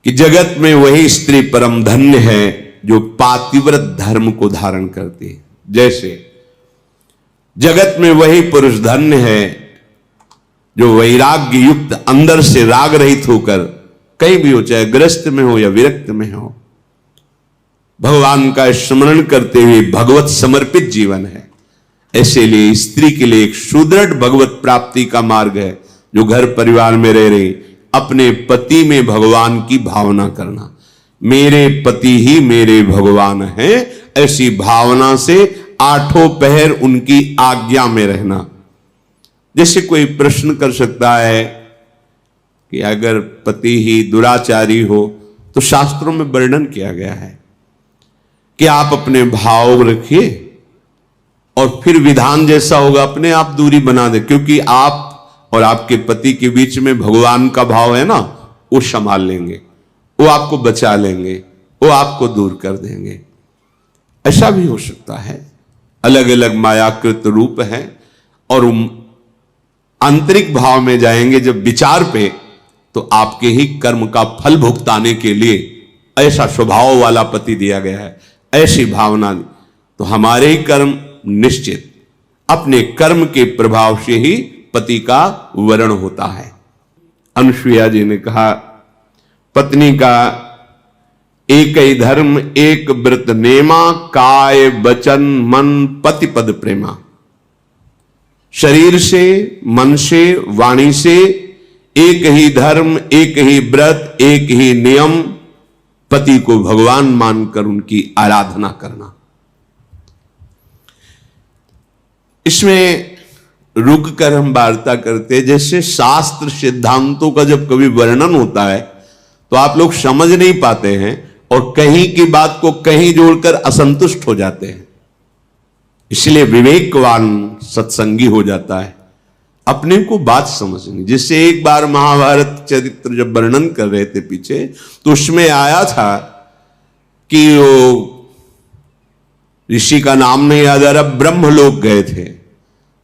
कि जगत में वही स्त्री परम धन्य है जो पातिव्रत धर्म को धारण करती है। जैसे जगत में वही पुरुष धन्य है जो वैराग्य युक्त अंदर से राग रहित होकर कहीं भी हो, चाहे ग्रस्त में हो या विरक्त में हो, भगवान का स्मरण करते हुए भगवत समर्पित जीवन है। ऐसे लिए स्त्री के लिए एक सुदृढ़ भगवत प्राप्ति का मार्ग है, जो घर परिवार में रह रही अपने पति में भगवान की भावना करना। मेरे पति ही मेरे भगवान हैं, ऐसी भावना से आठों पहर उनकी आज्ञा में रहना। जैसे कोई प्रश्न कर सकता है कि अगर पति ही दुराचारी हो तो शास्त्रों में वर्णन किया गया है कि आप अपने भाव रखिए और फिर विधान जैसा होगा अपने आप दूरी बना दे, क्योंकि आप और आपके पति के बीच में भगवान का भाव है ना, वो संभाल लेंगे, वो आपको बचा लेंगे, वो आपको दूर कर देंगे। ऐसा भी हो सकता है। अलग अलग मायाकृत रूप हैं और आंतरिक भाव में जाएंगे जब विचार पे, तो आपके ही कर्म का फल भुगताने के लिए ऐसा स्वभाव वाला पति दिया गया है, ऐसी भावना। तो हमारे ही कर्म निश्चित, अपने कर्म के प्रभाव से ही पति का वर्ण होता है। अनुसुईया जी ने कहा, पत्नी का एक ही धर्म एक व्रत नेमा, काय वचन मन पति पद प्रेमा। शरीर से, मन से, वाणी से एक ही धर्म, एक ही व्रत, एक ही नियम, पति को भगवान मानकर उनकी आराधना करना। इसमें रुक कर हम वार्ता करते, जैसे शास्त्र सिद्धांतों का जब कभी वर्णन होता है तो आप लोग समझ नहीं पाते हैं और कहीं की बात को कहीं जोड़कर असंतुष्ट हो जाते हैं। इसलिए विवेकवान सत्संगी हो जाता है, अपने को बात समझनी। जिससे एक बार महाभारत चरित्र जब वर्णन कर रहे थे पीछे, तो उसमें आया था कि वो ऋषि का नाम नहीं याद आ रहा, ब्रह्मलोक गए थे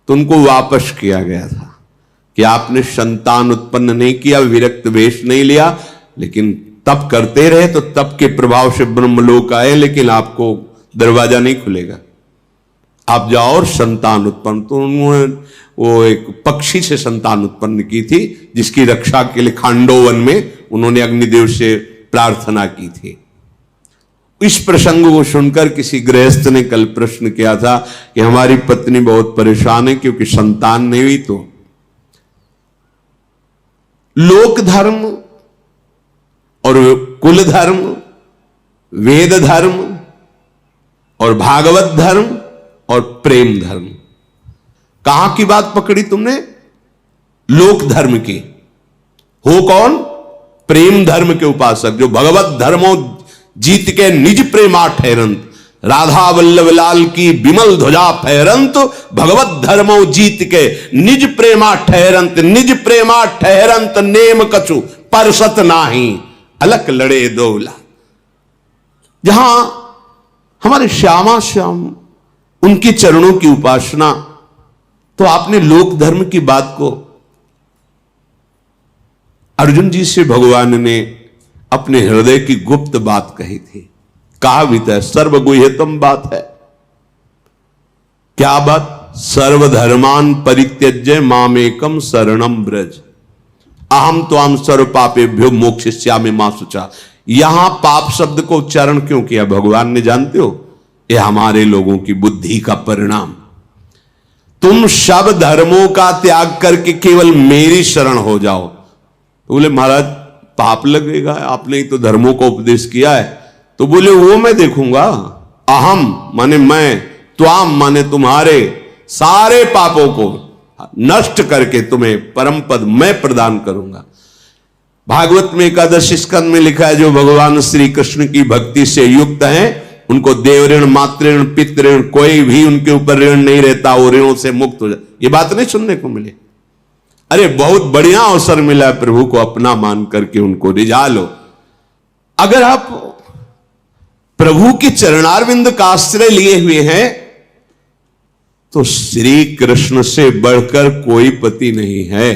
तो उनको वापस किया गया था कि आपने संतान उत्पन्न नहीं किया, विरक्त वेश नहीं लिया, लेकिन तप करते रहे तो तप के प्रभाव से ब्रह्मलोक आए, लेकिन आपको दरवाजा नहीं खुलेगा, आप जाओ और संतान उत्पन्न। तो उन्होंने वो एक पक्षी से संतान उत्पन्न की थी, जिसकी रक्षा के लिए खांडोवन में उन्होंने अग्निदेव से प्रार्थना की थी। इस प्रसंग को सुनकर किसी गृहस्थ ने कल प्रश्न किया था कि हमारी पत्नी बहुत परेशान है क्योंकि संतान नहीं हुई। तो लोक धर्म और कुल धर्म, वेद धर्म और भागवत धर्म और प्रेम धर्म, कहां की बात पकड़ी तुमने? लोक धर्म की। हो कौन? प्रेम धर्म के उपासक, जो भगवत धर्मों जीत के निज प्रेमा ठहरंत, राधा वल्लभ लाल की विमल ध्वजा फहरंत, भगवत धर्मों जीत के निज प्रेमा ठहरंत, निज प्रेमा ठहरंत नेम कछु परसत नाही, अलक लड़े दोला। जहां हमारे श्यामा श्याम उनके चरणों की उपासना, तो आपने लोक धर्म की बात को अर्जुन जी से भगवान ने अपने हृदय की गुप्त बात कही थी। कहा भी था, सर्वगुह्यतम बात है। क्या बात? सर्वधर्मान परित्यज्य मामेकम शरणम ब्रज, अहम त्वाम सर्व पापेभ्यो मोक्षयिष्यामि मा शुचा। यहां पाप शब्द को उच्चारण क्यों किया भगवान ने जानते हो? यह हमारे लोगों की बुद्धि का परिणाम। तुम सब धर्मों का त्याग करके केवल मेरी शरण हो जाओ। तो बोले महाराज पाप लगेगा, आपने ही तो धर्मों का उपदेश किया है। तो बोले वो मैं देखूंगा। अहम माने मैं, त्वाम माने तुम्हारे सारे पापों को नष्ट करके तुम्हें परम पद मैं प्रदान करूंगा। भागवत में एकादश स्कंद में लिखा है, जो भगवान श्री कृष्ण की भक्ति से युक्त हैं उनको देव ऋण, मातृ ऋण, पितृ ऋण, कोई भी उनके ऊपर ऋण नहीं रहता, वो ऋणों से मुक्त हो जाए। ये बात नहीं सुनने को मिली। अरे बहुत बढ़िया अवसर मिला है, प्रभु को अपना मान करके उनको रिझा लो। अगर आप प्रभु के चरणारविंद का आश्रय लिए हुए हैं तो श्री कृष्ण से बढ़कर कोई पति नहीं है,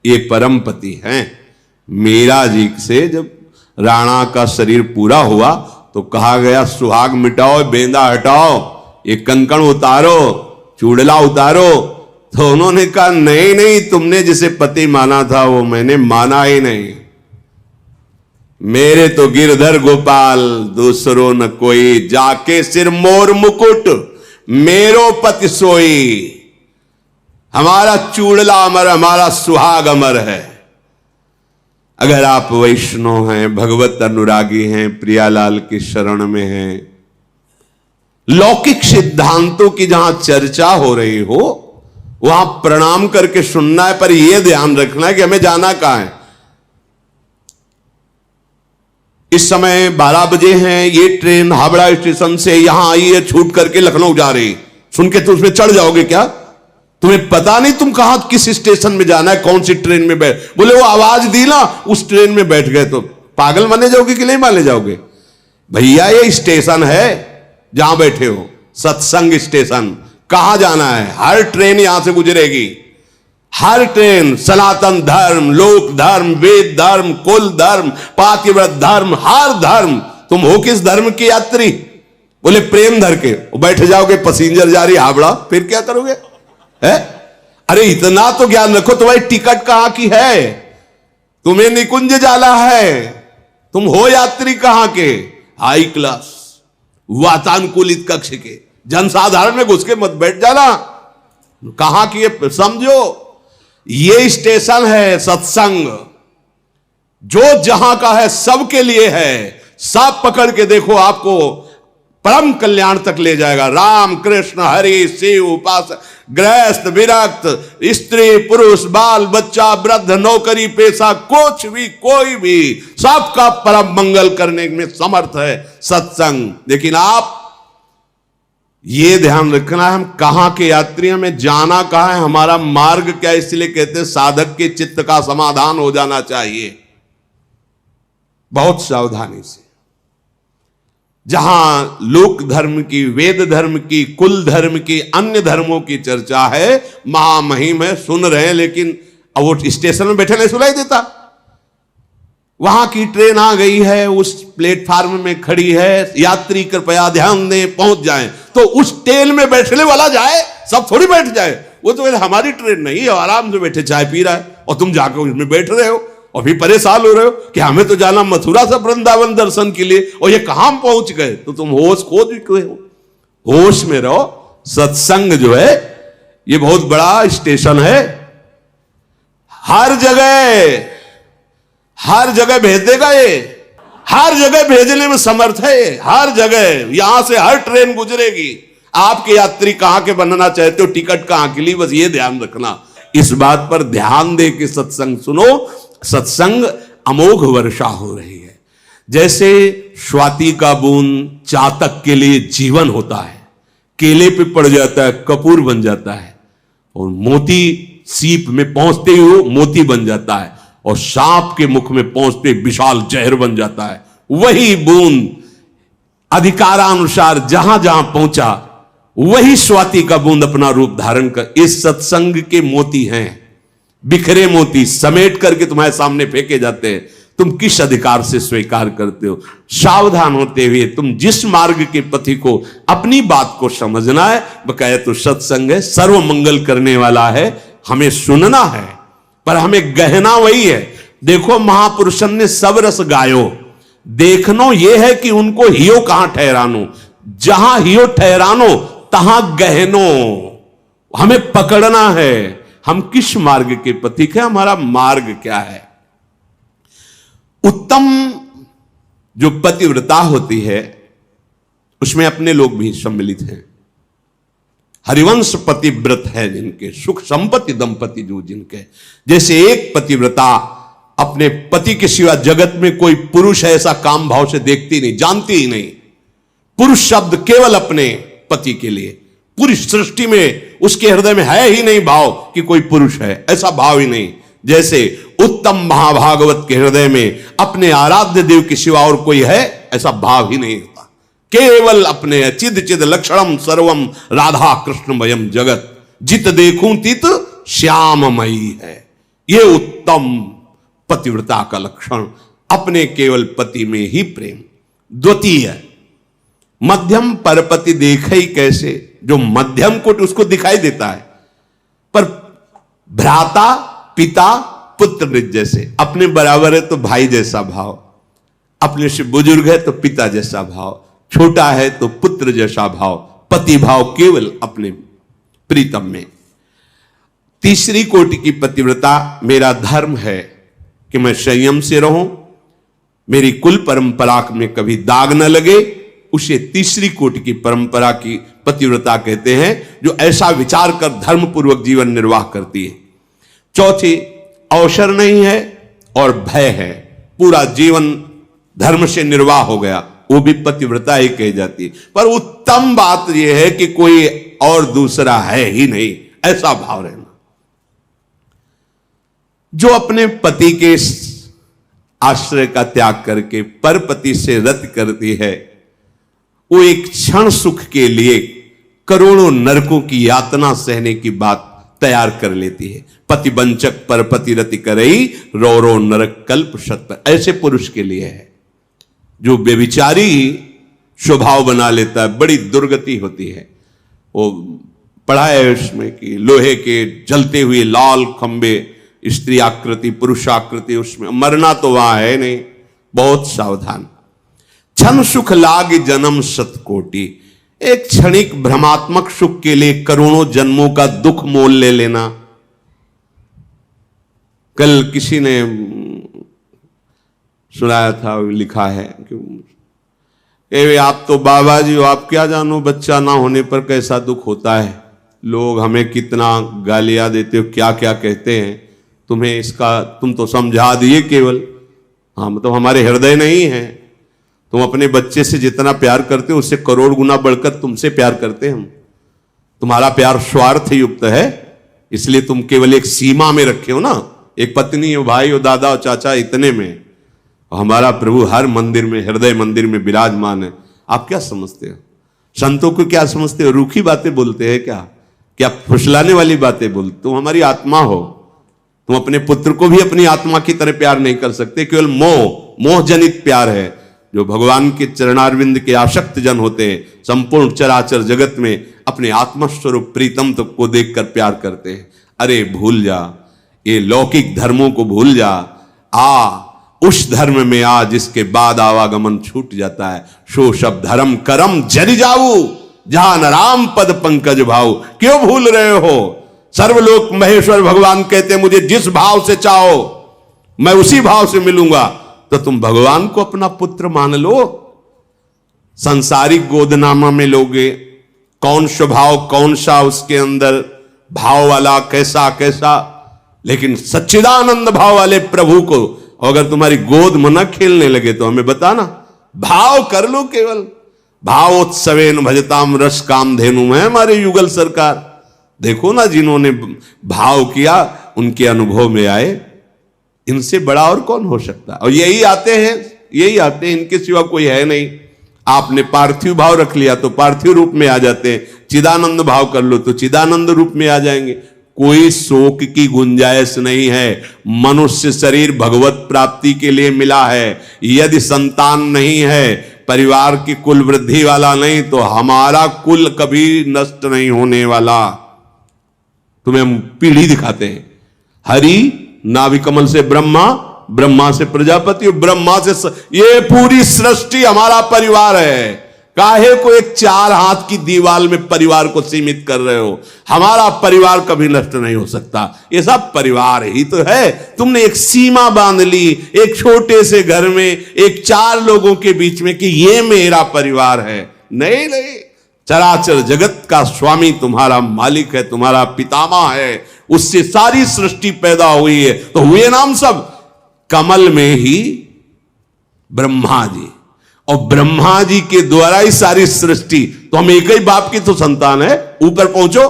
ये परम पति हैं। मीरा जी से जब राणा का शरीर पूरा हुआ तो कहा गया सुहाग मिटाओ, बेंदा हटाओ, ये कंकण उतारो, चूड़ला उतारो। तो उन्होंने कहा नहीं नहीं, तुमने जिसे पति माना था वो मैंने माना ही नहीं। मेरे तो गिरधर गोपाल दूसरो न कोई, जाके सिर मोर मुकुट मेरो पति सोई। हमारा चूड़ला अमर, हमारा सुहाग अमर है। अगर आप वैष्णव हैं, भगवत अनुरागी हैं, प्रियालाल की शरण में हैं, लौकिक सिद्धांतों की जहां चर्चा हो रही हो वहां प्रणाम करके सुनना है, पर यह ध्यान रखना है कि हमें जाना कहां है। इस समय 12 बजे हैं, ये ट्रेन हावड़ा स्टेशन से यहां आई है, छूट करके लखनऊ जा रही। सुन के तुम उसमें चढ़ जाओगे क्या? तुम्हें पता नहीं तुम कहां किस स्टेशन में जाना है, कौन सी ट्रेन में बैठ, बोले वो आवाज दी ना उस ट्रेन में बैठ गए तो पागल माने जाओगे कि नहीं माने जाओगे? भैया ये स्टेशन है जहां बैठे हो, सत्संग स्टेशन। कहां जाना है? हर ट्रेन यहां से गुजरेगी, हर ट्रेन। सनातन धर्म, लोक धर्म, वेद धर्म, कुल धर्म, पातिव्रत धर्म, हर धर्म। तुम हो किस धर्म की यात्री? बोले प्रेम धर के। बैठ जाओगे, पैसेंजर जा रही हावड़ा, फिर क्या करोगे? है? अरे इतना तो ज्ञान रखो, तुम्हारी टिकट कहां की है? तुम्हें निकुंज जाना है, तुम हो यात्री कहां के? हाई क्लास वातानुकूलित कक्ष के, जनसाधारण में घुस के मत बैठ जाना। कहां की है समझो। ये स्टेशन है सत्संग, जो जहां का है सबके लिए है। सब पकड़ के देखो, आपको परम कल्याण तक ले जाएगा। राम कृष्ण हरि शिव उपासक, गृहस्थ विरक्त, स्त्री पुरुष, बाल बच्चा, वृद्ध, नौकरी पेशा, कुछ भी कोई भी, सबका परम मंगल करने में समर्थ है सत्संग। लेकिन आप ये ध्यान रखना है, हम कहां के यात्री, हमें जाना कहां है, हमारा मार्ग क्या है। इसलिए कहते हैं साधक के चित्त का समाधान हो जाना चाहिए बहुत सावधानी से। जहां लोक धर्म की, वेद धर्म की, कुल धर्म की, अन्य धर्मों की चर्चा है, महामहिम है, सुन रहे हैं, लेकिन अब वो स्टेशन में बैठे नहीं सुनाई देता। वहां की ट्रेन आ गई है, उस प्लेटफार्म में खड़ी है, यात्री कृपया ध्यान दें, पहुंच जाएं। तो उस ट्रेन में बैठने वाला जाए, सब थोड़ी बैठ जाए। वो तो हमारी ट्रेन नहीं है, आराम से बैठे चाय पी रहा है, और तुम जाकर उसमें बैठ रहे हो और भी परेशान हो रहे हो कि हमें तो जाना मथुरा से वृंदावन दर्शन के लिए, और ये कहां पहुंच गए। तो तुम होश खो चुके हो, होश में रहो। सत्संग जो है ये बहुत बड़ा स्टेशन है, हर जगह भेज देगा। ये हर जगह भेजने में समर्थ है, हर जगह। यहां से हर ट्रेन गुजरेगी। आपके यात्री कहां के बनना चाहते हो, टिकट कहां के लिए, बस ये ध्यान रखना। इस बात पर ध्यान दे के सत्संग सुनो। सत्संग अमोघ वर्षा हो रही है। जैसे स्वाति का बूंद चातक के लिए जीवन होता है, केले पे पड़ जाता है कपूर बन जाता है, और मोती सीप में पहुंचते ही वो मोती बन जाता है, और सांप के मुख में पहुंचते विशाल जहर बन जाता है। वही बूंद अधिकारानुसार जहां जहां पहुंचा, वही स्वाति का बूंद अपना रूप धारण कर। इस सत्संग के मोती हैं, बिखरे मोती समेट करके तुम्हारे सामने फेंके जाते हैं। तुम किस अधिकार से स्वीकार करते हो? सावधान होते हुए तुम जिस मार्ग के पथी को अपनी बात को समझना है, बकाया तो सत्संग है, सर्व मंगल करने वाला है, हमें सुनना है, पर हमें गहना वही है। देखो महापुरुषन ने सब रस गायो, देखनो यह है कि उनको हियो कहां ठहरानो। जहां हियो ठहरानो तहां गहनो। हमें पकड़ना है, हम किस मार्ग के पथिक हैं, हमारा मार्ग क्या है। उत्तम जो पतिव्रता होती है उसमें अपने लोग भी सम्मिलित हैं। हरिवंश पतिव्रत है जिनके, सुख संपत्ति दंपति जो जिनके। जैसे एक पतिव्रता अपने पति के सिवा जगत में कोई पुरुष ऐसा काम भाव से देखती नहीं, जानती ही नहीं। पुरुष शब्द केवल अपने पति के लिए, पूरी सृष्टि में उसके हृदय में है ही नहीं भाव कि कोई पुरुष है, ऐसा भाव ही नहीं। जैसे उत्तम महाभागवत के हृदय में अपने आराध्य देव के सिवा और कोई है, ऐसा भाव ही नहीं होता। केवल अपने चिद चिद लक्षणम सर्वम राधा कृष्णमयम जगत, जित देखूं तित श्याममयी है। ये उत्तम पतिव्रता का लक्षण अपने केवल पति में ही प्रेम। द्वितीय, मध्यम परपति देखे ही कैसे, जो मध्यम कोट उसको दिखाई देता है, पर भ्राता पिता पुत्र निज जैसे, अपने बराबर है तो भाई जैसा भाव, अपने से बुजुर्ग है तो पिता जैसा भाव, छोटा है तो पुत्र जैसा भाव, पति भाव केवल अपने प्रीतम में। तीसरी कोटि की पतिव्रता, मेरा धर्म है कि मैं संयम से रहूं, मेरी कुल परंपरा में कभी दाग न लगे, उसे तीसरी कोटि की परंपरा की पतिव्रता कहते हैं, जो ऐसा विचार कर धर्म पूर्वक जीवन निर्वाह करती है। चौथी, अवसर नहीं है और भय है, पूरा जीवन धर्म से निर्वाह हो गया, वो भी पतिव्रता ही कही जाती है। पर उत्तम बात यह है कि कोई और दूसरा है ही नहीं, ऐसा भाव रहना। जो अपने पति के आश्रय का त्याग करके परपति से रत करती है, वो एक क्षण सुख के लिए करोड़ों नरकों की यातना सहने की बात तैयार कर लेती है। पति वंचक परपति रति करई, रो रो नरक कल्प शत। ऐसे पुरुष के लिए है जो बेविचारी स्वभाव बना लेता है, बड़ी दुर्गति होती है। वो पढ़ा है उसमें कि लोहे के जलते हुए लाल खंबे, स्त्री आकृति पुरुष आकृति, उसमें मरना तो वहां है नहीं, बहुत सावधान। क्षण सुख लाग जन्म सतकोटि, एक क्षणिक भ्रमात्मक सुख के लिए करोड़ों जन्मों का दुख मोल ले लेना। कल किसी ने सुनाया था, लिखा है कि आप तो बाबा जी हो, आप क्या जानो बच्चा ना होने पर कैसा दुख होता है, लोग हमें कितना गालियां देते हो, क्या क्या कहते हैं, तुम्हें इसका तुम तो समझा दिए केवल, हम तो हमारे हृदय नहीं है, तुम अपने बच्चे से जितना प्यार करते हो उससे करोड़ गुना बढ़कर तुमसे प्यार करते हम, तुम्हारा प्यार स्वार्थ युक्त है, इसलिए तुम केवल एक सीमा में रखे हो ना, एक पत्नी हो, भाई हो, दादा हो, चाचा, इतने में। हमारा प्रभु हर मंदिर में, हृदय मंदिर में विराजमान है। आप क्या समझते हो, संतों को क्या समझते हो, रूखी बातें बोलते हैं क्या फुसलाने वाली बातें बोलते? तुम हमारी आत्मा हो, तुम अपने पुत्र को भी अपनी आत्मा की तरह प्यार नहीं कर सकते, केवल मोह जनित प्यार है। जो भगवान के चरणारविंद के आसक्त जन होते हैं, संपूर्ण चराचर जगत में अपने आत्मस्वरूप प्रीतम तक को देखकर प्यार करते हैं। अरे भूल जा, ये लौकिक धर्मों को भूल जा, उस धर्म में आ जिसके बाद आवागमन छूट जाता है। सो सब धर्म करम जरि जाऊ, जहां न राम पद पंकज भाऊ। क्यों भूल रहे हो? सर्वलोक महेश्वर भगवान कहते हैं, मुझे जिस भाव से चाहो मैं उसी भाव से मिलूंगा। तो तुम भगवान को अपना पुत्र मान लो। संसारिक गोदनामा में लोगे, कौन स्वभाव कौन सा उसके अंदर भाव वाला, कैसा कैसा, लेकिन सच्चिदानंद भाव वाले प्रभु को अगर तुम्हारी गोद में न खेलने लगे तो हमें बताना, भाव कर लो केवल। भावोत्सवेन भजताम रस काम धेनु है हमारे युगल सरकार। देखो ना, जिन्होंने भाव किया उनके अनुभव में आए, इनसे बड़ा और कौन हो सकता? और यही आते हैं, इनके सिवा कोई है नहीं। आपने पार्थिव भाव रख लिया तो पार्थिव रूप में आ जाते हैं, चिदानंद भाव कर लो तो चिदानंद रूप में आ जाएंगे। कोई शोक की गुंजाइश नहीं है। मनुष्य शरीर भगवत प्राप्ति के लिए मिला है। यदि संतान नहीं है, परिवार की कुल वृद्धि वाला नहीं, तो हमारा कुल कभी नष्ट नहीं होने वाला। तुम्हें हम पीढ़ी दिखाते हैं। हरि नाभिकमल से ब्रह्मा, ब्रह्मा से प्रजापति, ब्रह्मा से ये पूरी सृष्टि हमारा परिवार है। काहे को एक 4 हाथ की दीवार में परिवार को सीमित कर रहे हो? हमारा परिवार कभी नष्ट नहीं हो सकता। ये सब परिवार ही तो है। तुमने एक सीमा बांध ली एक छोटे से घर में, एक 4 लोगों के बीच में, कि ये मेरा परिवार है। नहीं, चराचर जगत का स्वामी तुम्हारा मालिक है, तुम्हारा पितामह है, उससे सारी सृष्टि पैदा हुई है। तो हुए नाम सब कमल में ही ब्रह्मा जी, और ब्रह्मा जी के द्वारा ही सारी सृष्टि। तो हम एक ही बाप की तो संतान है। ऊपर पहुंचो,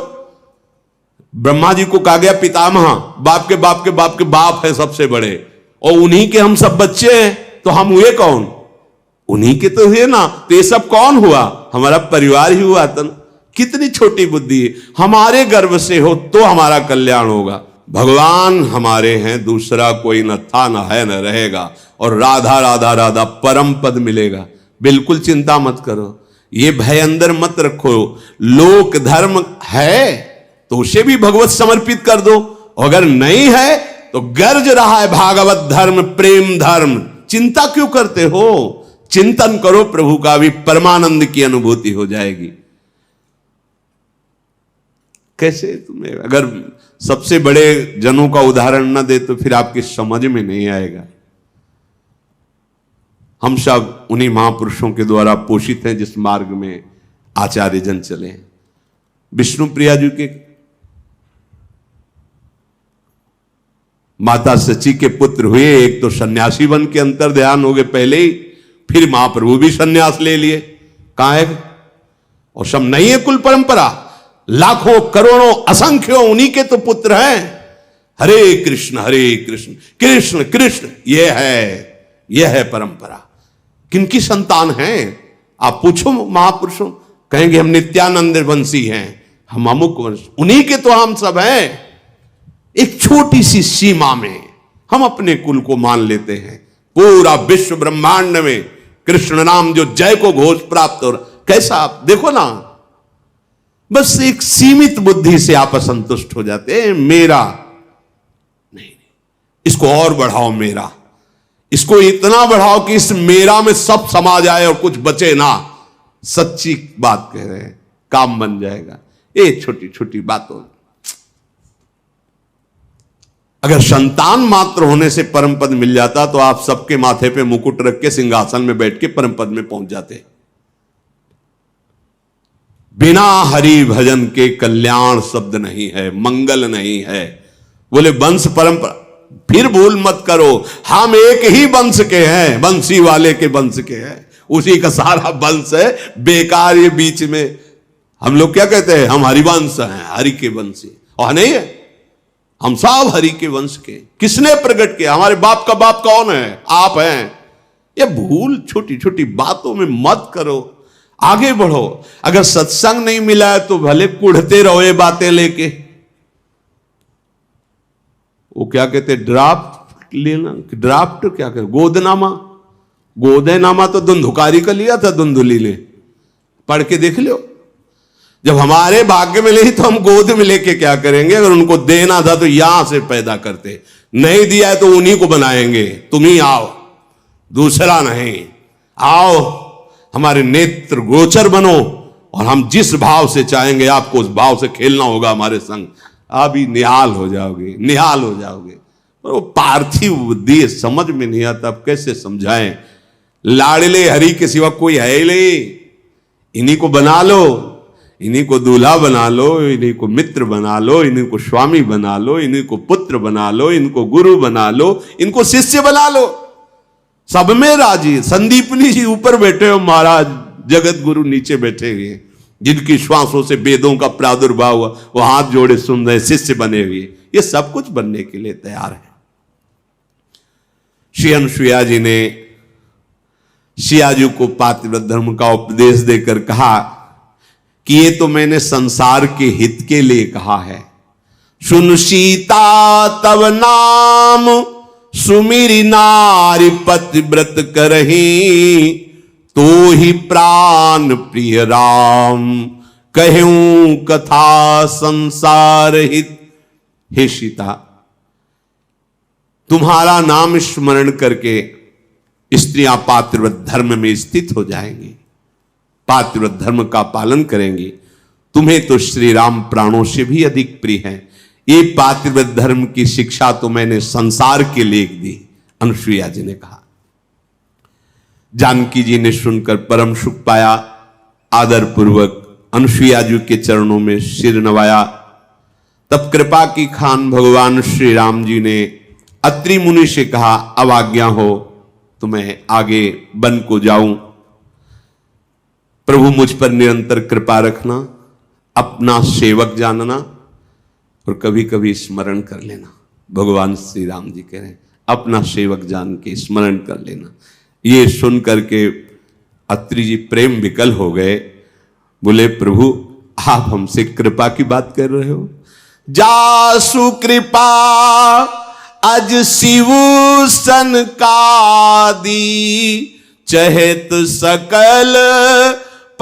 ब्रह्मा जी को कहा गया पितामह, बाप के बाप के बाप के बाप है सबसे बड़े, और उन्हीं के हम सब बच्चे हैं। तो हम हुए कौन? उन्हीं के तो हुए ना। तो ये सब कौन हुआ? हमारा परिवार ही हुआ। तन कितनी छोटी बुद्धि है। हमारे गर्भ से हो तो हमारा कल्याण होगा। भगवान हमारे हैं, दूसरा कोई न था न है न रहेगा, और राधा राधा राधा परम पद मिलेगा। बिल्कुल चिंता मत करो, ये भय अंदर मत रखो। लोक धर्म है तो उसे भी भगवत समर्पित कर दो, अगर नहीं है तो गर्ज रहा है भागवत धर्म, प्रेम धर्म, चिंता क्यों करते हो? चिंतन करो प्रभु का, भी परमानंद की अनुभूति हो जाएगी। कैसे तुम्हें अगर सबसे बड़े जनों का उदाहरण न दे तो फिर आपकी समझ में नहीं आएगा। हम सब उन्हीं महापुरुषों के द्वारा पोषित हैं जिस मार्ग में आचार्य जन चले। विष्णु प्रिया जी के माता सची के पुत्र हुए, एक तो सन्यासी बन के अंतर ध्यान हो गए पहले ही, फिर महाप्रभु भी सन्यास ले लिए। कहां है? और सब नहीं है कुल परंपरा, लाखों करोड़ों असंख्यों उन्हीं के तो पुत्र हैं। हरे कृष्ण कृष्ण कृष्ण, यह है परंपरा। किनकी संतान हैं? आप पूछो महापुरुषों, कहेंगे हम नित्यानंद वंशी हैं, हम अमुक वंश, उन्हीं के तो हम सब हैं। एक छोटी सी सीमा में हम अपने कुल को मान लेते हैं। पूरा विश्व ब्रह्मांड में कृष्ण नाम जो जय को घोष प्राप्त हो, कैसा आप देखो ना, बस एक सीमित बुद्धि से आप असंतुष्ट हो जाते हैं। मेरा नहीं, इसको और बढ़ाओ, मेरा, इसको इतना बढ़ाओ कि इस मेरा में सब समा जाए और कुछ बचे ना। सच्ची बात कह रहे हैं, काम बन जाएगा। ये छोटी छोटी बातों, अगर संतान मात्र होने से परम पद मिल जाता तो आप सबके माथे पे मुकुट रख के सिंहासन में बैठ के परम पद में पहुंच जाते। बिना हरि भजन के कल्याण शब्द नहीं है, मंगल नहीं है। बोले वंश परंपरा, फिर भूल मत करो, हम एक ही वंश के हैं, बंसी वाले के वंश के हैं, उसी का सारा वंश है। बेकार ये बीच में हम लोग क्या कहते हैं, हम हरिवंश हैं, हरि के वंशी, और नहीं है, हम सब हरि के वंश के। किसने प्रकट किया? हमारे बाप का बाप कौन है? आप हैं। ये भूल छोटी छोटी बातों में मत करो, आगे बढ़ो। अगर सत्संग नहीं मिला है तो भले कुढ़ते रहो ये बातें लेके। वो क्या कहते, ड्राफ्ट लेना, ड्राफ्ट क्या कहते, गोदनामा, गोदेनामा तो धुंधुकारी का लिया था धुंधुली ने, पढ़ के देख लो। जब हमारे भाग्य में नहीं तो हम गोद में लेके क्या करेंगे? अगर उनको देना था तो यहां से पैदा करते, नहीं दिया है तो उन्हीं को बनाएंगे। तुम ही आओ, दूसरा नहीं, आओ हमारे नेत्र गोचर बनो, और हम जिस भाव से चाहेंगे आपको उस भाव से खेलना होगा हमारे संग। अभी निहाल हो जाओगे, निहाल हो जाओगे। पर वो पार्थिव बुद्धि समझ में नहीं आता, अब कैसे समझाएं? लाडले हरि के सिवा कोई है ही नहीं, इन्हीं को बना लो, इन्हीं को दूल्हा बना लो, इन्हीं को मित्र बना लो, इन्हीं को स्वामी बना लो, इन्हीं को पुत्र बना लो, इनको गुरु बना लो, इनको शिष्य बना लो, सब में राजी। संदीपनी जी ऊपर बैठे हो महाराज, जगत गुरु नीचे बैठे हुए, जिनकी श्वासों से वेदों का प्रादुर्भाव हुआ, वो हाथ जोड़े सुन रहे, शिष्य बने हुए, ये सब कुछ बनने के लिए तैयार है। श्री अनुसुईया जी ने सियाजू को पातिव्रत धर्म का उपदेश देकर कहा कि ये तो मैंने संसार के हित के लिए कहा है। सुन सीता तब नाम सुमिरि नारी पतिव्रत करही, तो ही प्राण प्रिय राम कहूं कथा संसार हित। हे सीता, तुम्हारा नाम स्मरण करके स्त्रियां पातिव्रत धर्म में स्थित हो जाएंगी, पातिव्रत धर्म का पालन करेंगी। तुम्हें तो श्री राम प्राणों से भी अधिक प्रिय हैं। ये पातिव्रत धर्म की शिक्षा तो मैंने संसार के लिए दी, अनुसुईया जी ने कहा। जानकी जी ने सुनकर परम सुख पाया, आदर पूर्वक अनुसुईया जी के चरणों में सिर नवाया। तब कृपा की खान भगवान श्री राम जी ने अत्रि मुनि से कहा, अब आज्ञा हो तो मैं आगे वन को जाऊं। प्रभु मुझ पर निरंतर कृपा रखना, अपना सेवक जानना, और कभी कभी स्मरण कर लेना। भगवान श्री राम जी कह रहे हैं, अपना सेवक जान के स्मरण कर लेना। ये सुन करके अत्रि जी प्रेम विकल हो गए। बोले, प्रभु आप हमसे कृपा की बात कर रहे हो? जासु कृपा अज शिव सनकादि, चहत सकल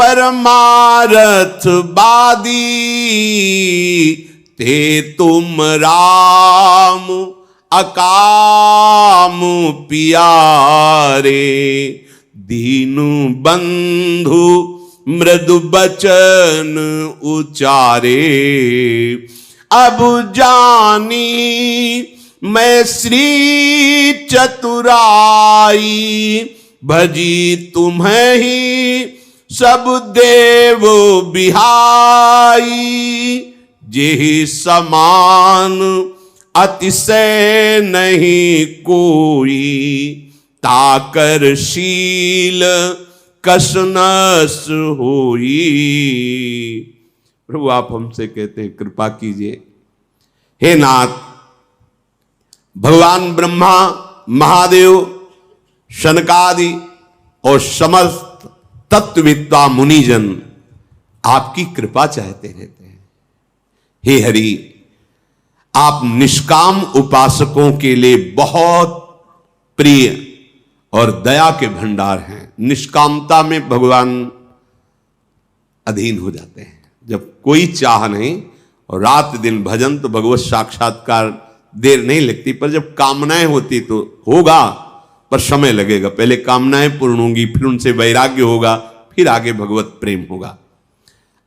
परमारथ बादी। ते तुम राम अकाम पियारे, दीनु बंधु मृदु बचन उचारे। अब जानी मैं श्री चतुराई, भजी तुम्हें ही सब देव बिहाई। जेहि समान अतिशय नहीं कोई, ताकर शील कसनस होई। प्रभु आप हमसे कहते हैं कृपा कीजिए। हे नाथ, भगवान ब्रह्मा, महादेव, शनकादि और समस्त तत्वविद्ता मुनिजन आपकी कृपा चाहते रहते हैं। हे हरि, आप निष्काम उपासकों के लिए बहुत प्रिय और दया के भंडार हैं। निष्कामता में भगवान अधीन हो जाते हैं। जब कोई चाह नहीं और रात दिन भजन, तो भगवत साक्षात्कार देर नहीं लगती। पर जब कामनाएं होती तो होगा, पर समय लगेगा। पहले कामनाएं पूर्ण होंगी, फिर उनसे वैराग्य होगा, फिर आगे भगवत प्रेम होगा।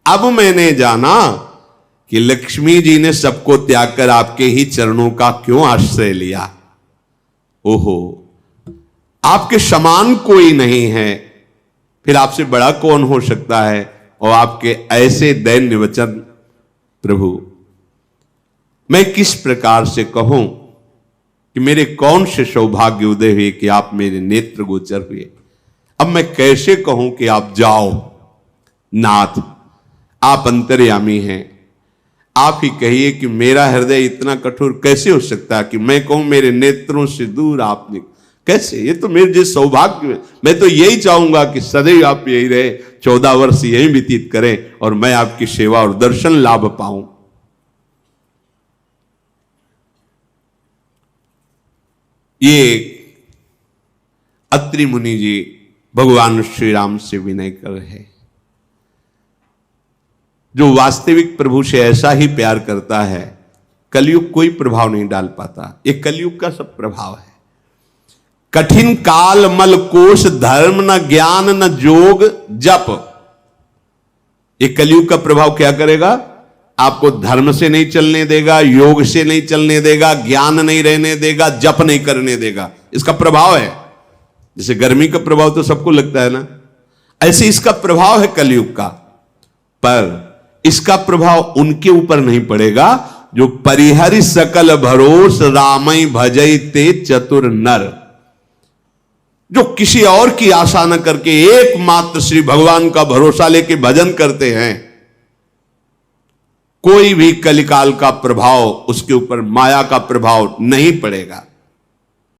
अब मैंने जाना कि लक्ष्मी जी ने सबको त्याग कर आपके ही चरणों का क्यों आश्रय लिया। ओहो, आपके समान कोई नहीं है, फिर आपसे बड़ा कौन हो सकता है। और आपके ऐसे दैन्य वचन प्रभु, मैं किस प्रकार से कहूं कि मेरे कौन से सौभाग्य उदय हुए कि आप मेरे नेत्र गोचर हुए। अब मैं कैसे कहूं कि आप जाओ। नाथ, आप अंतर्यामी हैं, आप ही कहिए कि मेरा हृदय इतना कठोर कैसे हो सकता है कि मैं कहूं मेरे नेत्रों से दूर आपने कैसे। ये तो मेरे जिस सौभाग्य में, मैं तो यही चाहूंगा कि सदैव आप यही रहे, 14 वर्ष यही व्यतीत करें और मैं आपकी सेवा और दर्शन लाभ पाऊं। ये अत्रि मुनि जी भगवान श्री राम से विनय कर रहे हैं। जो वास्तविक प्रभु से ऐसा ही प्यार करता है, कलयुग कोई प्रभाव नहीं डाल पाता। ये कलयुग का सब प्रभाव है। कठिन काल मल कोश, धर्म न ज्ञान न जोग जप। ये कलयुग का प्रभाव क्या करेगा? आपको धर्म से नहीं चलने देगा, योग से नहीं चलने देगा, ज्ञान नहीं रहने देगा, जप नहीं करने देगा। इसका प्रभाव है। जैसे गर्मी का प्रभाव तो सबको लगता है ना, ऐसे इसका प्रभाव है कलयुग का। पर इसका प्रभाव उनके ऊपर नहीं पड़ेगा जो परिहरि सकल भरोस, रामई भजई ते चतुर नर। जो किसी और की आशा न करके एकमात्र श्री भगवान का भरोसा लेके भजन करते हैं, कोई भी कलिकाल का प्रभाव उसके ऊपर, माया का प्रभाव नहीं पड़ेगा।